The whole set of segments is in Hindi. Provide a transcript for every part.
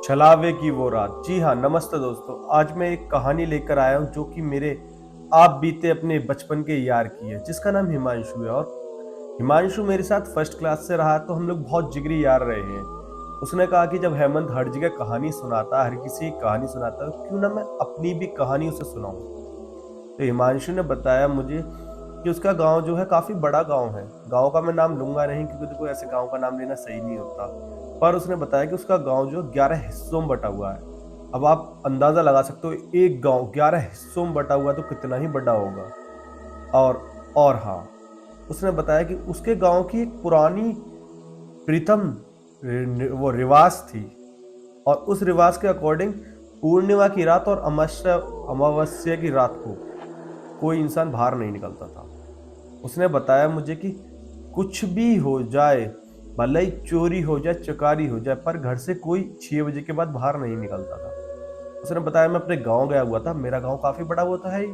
छलावे की वो रात। जी हाँ, नमस्ते दोस्तों। आज मैं एक कहानी लेकर आया हूँ जो कि मेरे आप बीते अपने बचपन के यार की है, जिसका नाम हिमांशु है। और हिमांशु मेरे साथ फर्स्ट क्लास से रहा, तो हम लोग बहुत जिगरी यार रहे हैं। उसने कहा कि जब हेमंत हर जगह कहानी सुनाता, हर किसी की कहानी सुनाता है, तो क्यों ना मैं अपनी भी कहानी उसे सुनाऊं। तो हिमांशु ने बताया मुझे कि उसका गांव जो है काफी बड़ा गांव है। गांव का मैं नाम लूंगा नहीं, क्योंकि देखो ऐसे गांव का नाम लेना सही नहीं होता। पर उसने बताया कि उसका गांव जो 11 हिस्सों में बटा हुआ है। अब आप अंदाजा लगा सकते हो, एक गांव 11 हिस्सों में बटा हुआ तो कितना ही बड़ा होगा। और और हाँ, उसने बताया कि उसके गांव की एक पुरानी प्रीतम वो रिवाज थी। और उस रिवाज के अकॉर्डिंग पूर्णिमा की रात और अमावस्या की रात को कोई इंसान बाहर नहीं निकलता था। उसने बताया मुझे कि कुछ भी हो जाए, भले ही चोरी हो जाए, चकारी हो जाए, पर घर से कोई 6 बजे के बाद बाहर नहीं निकलता था। उसने बताया मैं अपने गांव गया हुआ था। मेरा गांव काफी बड़ा हुआ था है ही।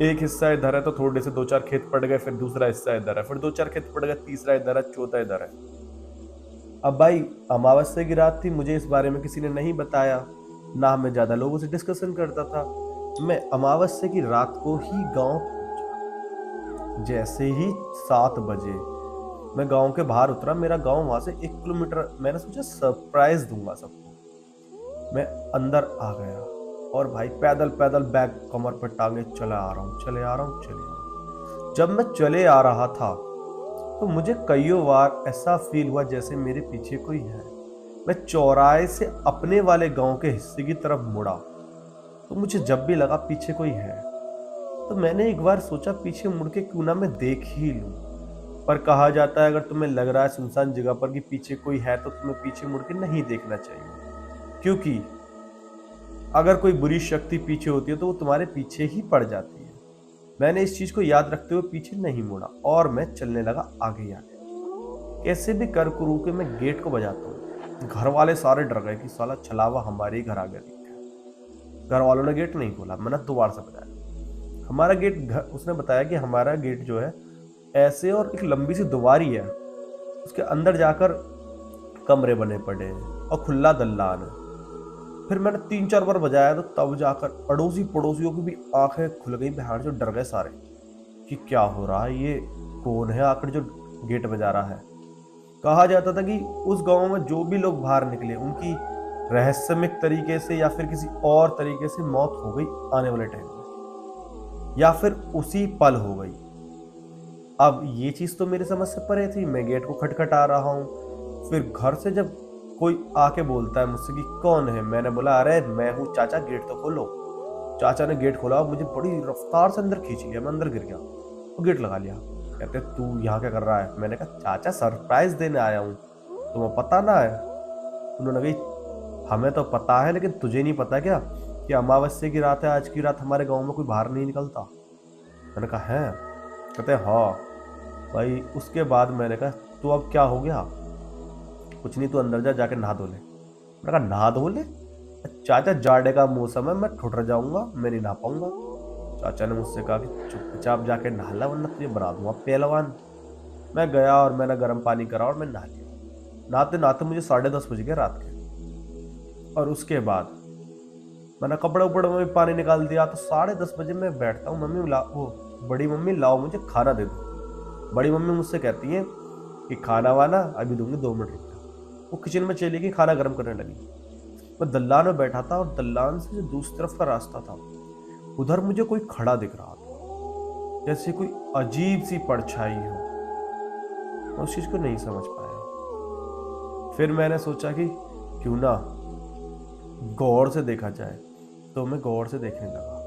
एक हिस्सा इधर है तो थोड़े से दो चार खेत पड़ गए, फिर दूसरा हिस्सा इधर है, फिर दो चार खेत पड़ गए, तीसरा इधर है, चौथा इधर है। अब भाई, अमावस्या की रात थी, मुझे इस बारे में किसी ने नहीं बताया, ना मैं ज्यादा लोगों से डिस्कशन करता था। मैं अमावस्या की रात को ही गांव पहुंचा। जैसे ही 7 बजे मैं गांव के बाहर उतरा, मेरा गांव वहां से 1 किलोमीटर। मैंने सोचा सरप्राइज दूंगा सबको। मैं अंदर आ गया और भाई पैदल पैदल बैग कमर पर टांगे चला आ रहा हूँ, चले आ रहा हूँ, चले आ रहा हूँ। जब मैं चले आ रहा था तो मुझे कईयों बार ऐसा फील हुआ जैसे मेरे पीछे कोई है। मैं चौराहे से अपने वाले गांव के हिस्से की तरफ मुड़ा, तो मुझे जब भी लगा पीछे कोई है, तो मैंने एक बार सोचा पीछे मुड़ के क्यों ना मैं देख ही लूं। पर कहा जाता है अगर तुम्हें लग रहा है सुनसान जगह पर कि पीछे कोई है, तो तुम्हें पीछे मुड़ के नहीं देखना चाहिए, क्योंकि अगर कोई बुरी शक्ति पीछे होती है तो वो तुम्हारे पीछे ही पड़ जाती है। मैंने इस चीज को याद रखते हुए पीछे नहीं मुड़ा और मैं चलने लगा आगे आगे। कैसे भी कर कुरू के मैं गेट को बजाता हूँ। घर वाले सारे डर गए कि साला छलावा हमारे ही घर आ गया दिख गया। घर वालों ने गेट नहीं खोला, मैंने दोबारा से बजाया। हमारा गेट उसने बताया कि हमारा गेट जो है ऐसे, और एक लंबी सी दुआरी है, उसके अंदर जाकर कमरे बने पड़े हैं और खुला दल्लान है। फिर मैंने 3 4 बार बजाया, तो तब जाकर अड़ोसी पड़ोसियों की भी आंखें खुल गई। बिहार जो डर गए सारे कि क्या हो रहा है, ये कौन है आखिर जो गेट बजा रहा है। कहा जाता था कि उस गांव में जो भी लोग बाहर निकले, उनकी रहस्यमय तरीके से या फिर किसी और तरीके से मौत हो गई आने वाले टाइम में, या फिर उसी पल हो गई। अब ये चीज तो मेरे समझ से परे थी। मैं गेट को खटखटा रहा हूँ। फिर घर से जब कोई आके बोलता है मुझसे कि कौन है, मैंने बोला अरे मैं हूँ चाचा, गेट तो खोलो। चाचा ने गेट खोला, मुझे बड़ी रफ्तार से अंदर खींच लिया, मैं अंदर गिर गया और गेट लगा लिया। कहते तू यहाँ क्या कर रहा है? मैंने कहा चाचा सरप्राइज देने आया हूँ, तुम्हें पता ना है? उन्होंने कही हमें तो पता है, लेकिन तुझे नहीं पता क्या कि अमावस्या की रात है, आज की रात हमारे गांव में कोई बाहर नहीं निकलता। मैंने कहा है? कहते हाँ। भाई उसके बाद मैंने कहा तो अब क्या हो गया? कुछ नहीं, तू अंदर जा, जाके नहा धो ले। मैंने कहा नहा धो ले? चाचा जाड़े का मौसम है, मैं ठुठर जाऊंगा, मैं नहीं नहा पाऊंगा। चाचा ने मुझसे कहा कि चुपचाप जाके नहा ला, वरना तुझे बना दूंगा पहलवान। मैं गया और मैंने गर्म पानी करा और मैं नहा लिया। नहाते नहाते मुझे 10:30 बज गए रात के। और उसके बाद मैंने कपड़े उपड़े में भी पानी निकाल दिया। तो 10:30 बजे मैं बैठता हूँ, मम्मी ला वो बड़ी मम्मी लाओ मुझे खाना दे दो। बड़ी मम्मी मुझसे कहती है कि खाना वाना अभी दूंगी, 2 मिनट रुक जा। वो किचन में चली गई, खाना गर्म करने लगी। मैं दल्लान में बैठा था और दल्लान से जो दूसरी तरफ का रास्ता था, उधर मुझे कोई खड़ा दिख रहा था, जैसे कोई अजीब सी परछाई हो। मैं उस चीज को नहीं समझ पाया। फिर मैंने सोचा कि क्यों ना गौर से देखा जाए, तो मैं गौर से देखने लगा।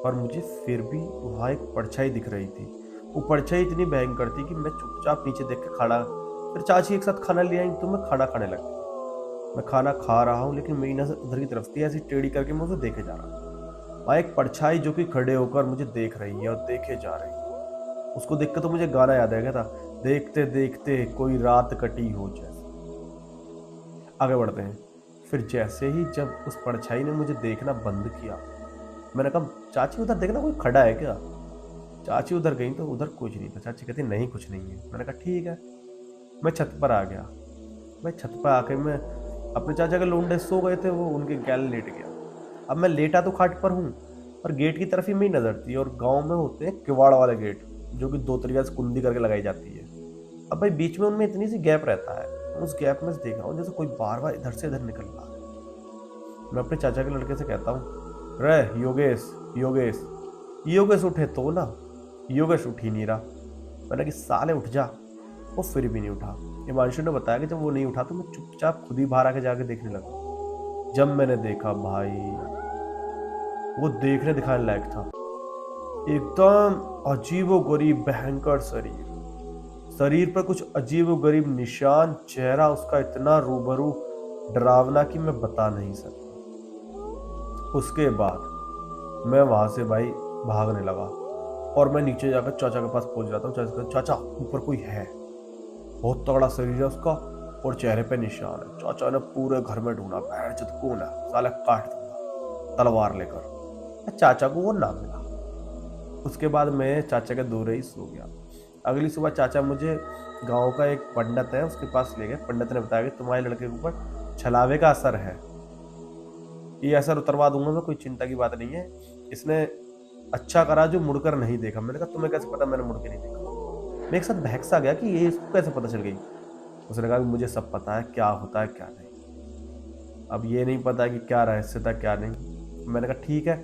पर मुझे फिर भी वहां एक परछाई दिख रही थी। वो परछाई इतनी भयंकर थी कि मैं चुपचाप नीचे देख के खड़ा। फिर चाची एक साथ खाना ले आई, तो मैं खाना खाने लग गया। मैं खाना खा रहा हूँ, लेकिन मेरी नजर उधर की तरफ थी, ऐसी टेढ़ी करके मैं उसे देखे जा रहा था। वहां एक परछाई जो कि खड़े होकर मुझे देख रही है और देखे जा रही है। उसको देख के तो मुझे गाना याद आ गया था, देखते देखते कोई रात कटी हो जैसे। आगे बढ़ते हैं। फिर जैसे ही जब उस परछाई ने मुझे देखना बंद किया, मैंने कहा चाची उधर देखना कोई खड़ा है क्या? चाची उधर गई तो उधर कुछ नहीं था। चाची कहती नहीं कुछ नहीं है। मैंने कहा ठीक है। मैं छत पर आ गया। मैं छत पर आकर मैं अपने चाचा के लोंडे सो गए थे, वो उनके गैल लेट गया। अब मैं लेटा तो खाट पर हूँ, पर गेट की तरफ ही मेरी नजर थी, और गांव में होते हैं किवाड़ वाले गेट, जो कि दो तरीके से कुंडी करके लगाई जाती है। अब भाई बीच में उनमें इतनी सी गैप रहता है, उस गैप में से देख रहा हूँ जैसे कोई बार बार इधर से इधर निकल रहा है। मैं अपने चाचा के लड़के से कहता हूँ, रे योगेश, योगेश, योगेश उठे तो ना। योगेश उठ ही नहीं रहा। मैंने कि साले उठ जा। वो फिर भी नहीं उठा। हिमांशु ने बताया कि जब वो नहीं उठा तो मैं चुपचाप खुद ही बाहर आके जाके देखने लगा। जब मैंने देखा भाई, वो देखने दिखाने लायक था। एकदम अजीबो गरीब भयंकर शरीर, शरीर पर कुछ अजीबो गरीब निशान, चेहरा उसका इतना रूबरू डरावना कि मैं बता नहीं सकता। उसके बाद मैं वहां से भाई भागने लगा, और मैं नीचे जाकर चाचा के पास पहुंच जाता हूँ। चाचा ऊपर कोई है, बहुत तगड़ा शरीर है उसका, और चेहरे पे निशान है। चाचा ने पूरे घर में ढूंढा, भैंचोद कौन है, साला काट दूंगा तलवार लेकर। चाचा को वो ना मिला। उसके बाद मैं चाचा के दूर ही सो गया। अगली सुबह चाचा मुझे गांव का एक पंडित है उसके पास ले गए। पंडित ने बताया कि तुम्हारे लड़के के ऊपर छलावे का असर है, ये असर उतरवा दूंगा मैं, कोई चिंता की बात नहीं है। इसने अच्छा करा जो मुड़कर नहीं देखा। मैंने कहा तुम्हें कैसे पता मैंने मुड़ के नहीं देखा? मैं एक साथ बहक सा गया कि ये इसको कैसे पता चल गई। उसने कहा कि मुझे सब पता है, क्या होता है क्या नहीं। अब ये नहीं पता कि क्या रहस्य था क्या नहीं। मैंने कहा ठीक है,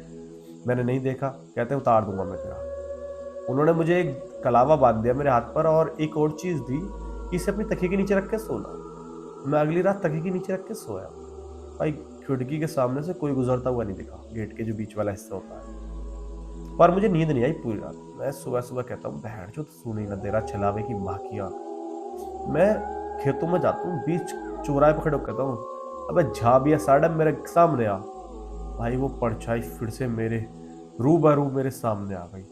मैंने नहीं देखा। कहते उतार दूंगा मैं तेरा। उन्होंने मुझे एक कलावा बांध दिया मेरे हाथ पर, और एक और चीज दी कि इसे अपनी तकिए के नीचे रख के सोना। मैं अगली रात तकिए के नीचे रख के सोया। भाई खिड़की के सामने से कोई गुजरता हुआ नहीं दिखा, गेट के जो बीच वाला हिस्सा होता है। पर मुझे नींद नहीं आई पूरी रात। मैं सुबह सुबह कहता हूँ बहन जो सुन ही ना दे रहा छलावे की माँ की आंख। मैं खेतों में जाता हूँ, बीच चौराहे पर खड़े होकर कहता हूँ अबे झाबिया साडम मेरे सामने आ। भाई वो परछाई फिर से मेरे रूबरू मेरे सामने आ गई।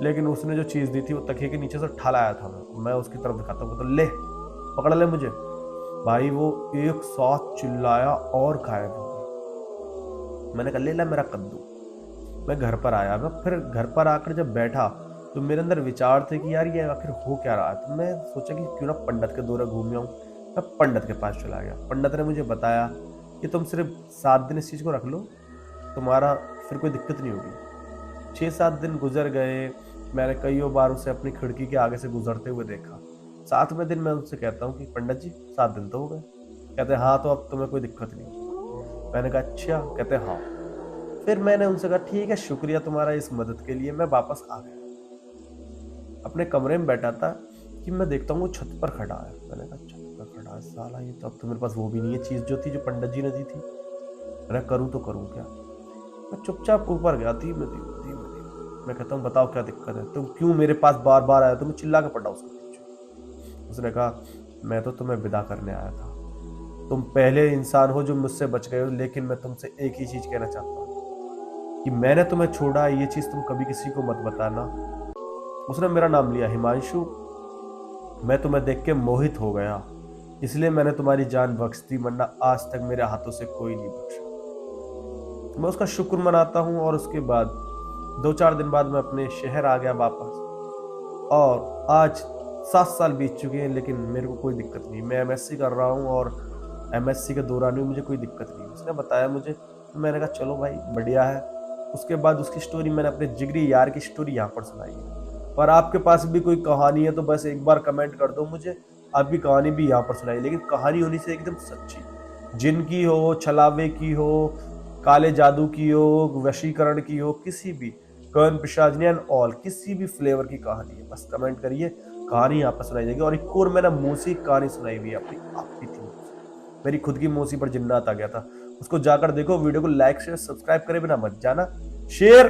लेकिन उसने जो चीज दी थी वो तकिए के नीचे से उठा लाया था। मैं उसकी तरफ दिखाता हूँ तो ले पकड़ ले मुझे। भाई वो एक साथ चिल्लाया और गायब हो गई। मैंने कहा ले ला मेरा कद्दू। मैं घर पर आया। मैं फिर घर पर आकर जब बैठा तो मेरे अंदर विचार थे कि यार ये आखिर हो क्या रहा है। तो मैं सोचा कि क्यों ना पंडित के दौरे घूम आऊं। मैं पंडित के पास चला गया। पंडित ने मुझे बताया कि तुम सिर्फ 7 दिन इस चीज को रख लो, तुम्हारा फिर कोई दिक्कत नहीं होगी। 6-7 दिन गुजर गए। मैंने कई बार उसे अपनी खिड़की के आगे से गुजरते हुए देखा। 7वें दिन मैं उनसे कहता हूँ कि पंडित जी 7 दिन तो हो गए। कहते हाँ तो अब तुम्हें कोई दिक्कत नहीं। मैंने कहा अच्छा। कहते हाँ। फिर मैंने उनसे कहा ठीक है, शुक्रिया तुम्हारा इस मदद के लिए। मैं वापस आ गया। अपने कमरे में बैठा था कि मैं देखता हूँ वो छत पर खड़ा है। मैंने कहा छत पर खड़ा है साला, ये तो अब तो मेरे पास वो भी नहीं है चीज जो थी, जो पंडित जी ने दी थी। मैं करूँ तो करूँ क्या? मैं चुपचाप ऊपर गया धीमे धीमे धीमे धीमे। मैं कहता हूँ बताओ क्या दिक्कत है, तुम क्यों मेरे पास बार बार आए? तुम्हें चिल्ला के पड़ा उसके पीछे। उसने कहा मैं तो तुम्हें विदा करने आया था। तुम पहले इंसान हो जो मुझसे बच गए हो, लेकिन मैं तुमसे एक ही चीज कहना चाहता हूँ कि मैंने तुम्हें छोड़ा, ये चीज तुम कभी किसी को मत बताना। उसने मेरा नाम लिया हिमांशु। मैं तुम्हें देख के मोहित हो गया, इसलिए मैंने तुम्हारी जान बख्श दी, वरना आज तक मेरे हाथों से कोई नहीं बख्शा। मैं उसका शुक्र मनाता हूँ। और उसके बाद 2-4 दिन बाद मैं अपने शहर आ गया वापस। और आज 7 साल बीत चुके हैं, लेकिन मेरे को कोई दिक्कत नहीं। मैं एमएससी कर रहा हूँ, और एमएससी के दौरान भी मुझे कोई दिक्कत नहीं। उसने बताया मुझे, मैंने कहा चलो भाई बढ़िया है। उसके बाद उसकी स्टोरी मैंने अपने जिगरी यार की स्टोरी यहाँ पर सुनाई है। पर आपके पास भी कोई कहानी है तो बस एक बार कमेंट कर दो मुझे, आपकी कहानी भी यहाँ पर सुनाई। लेकिन कहानी होनी से एकदम सच्ची, जिन की हो, छलावे की हो, काले जादू की हो, वशीकरण की हो, किसी भी कर्ण पिशाचनी एंड ऑल, किसी भी फ्लेवर की कहानी है बस कमेंट करिए, कहानी यहाँ पर सुनाई जाएगी। और एक और मैंने मौसी कहानी सुनाई हुई है अपनी, आपकी थी मेरी खुद की मौसी पर जिन्नात आ गया था। उसको जाकर देखो, वीडियो को लाइक शेयर सब्सक्राइब करे बिना मत जाना। शेयर